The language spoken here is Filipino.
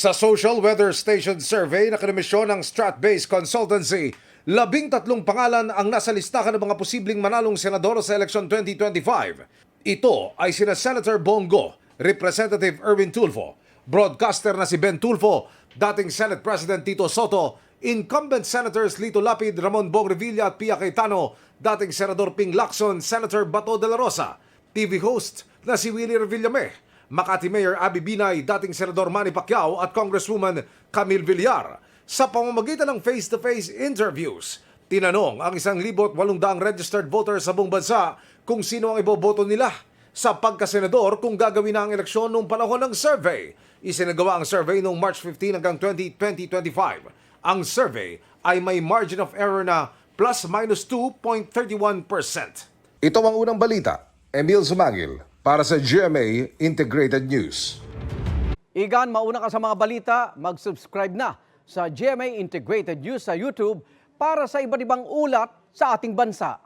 Sa Social Weather Station Survey na kinomisyon ng Strat-based Consultancy, 13 pangalan ang nasa listahan ng mga posibleng manalong senador sa eleksyon 2025. Ito ay sina Senator Bongo, Representative Erwin Tulfo, broadcaster na si Ben Tulfo, dating Senate President Tito Soto, incumbent Senators Lito Lapid, Ramon Bong Revilla at Pia Cayetano, dating Senador Ping Lacson, Senator Bato de la Rosa, TV host na si Willie Revillame, Makati Mayor Abby Binay, dating Senador Manny Pacquiao at Congresswoman Camille Villar. Sa pamamagitan ng face-to-face interviews, tinanong ang 1,800 registered voters sa buong bansa kung sino ang iboboto nila sa pagkasenador kung gagawin na ang eleksyon noong panahon ng survey. Isinagawa ang survey noong March 15 hanggang 2025. Ang survey ay may margin of error na plus-minus 2.31%. Ito ang unang balita. Emil Sumagil para sa GMA Integrated News. Igan, mauna ka sa mga balita, mag-subscribe na sa GMA Integrated News sa YouTube para sa iba't ibang ulat sa ating bansa.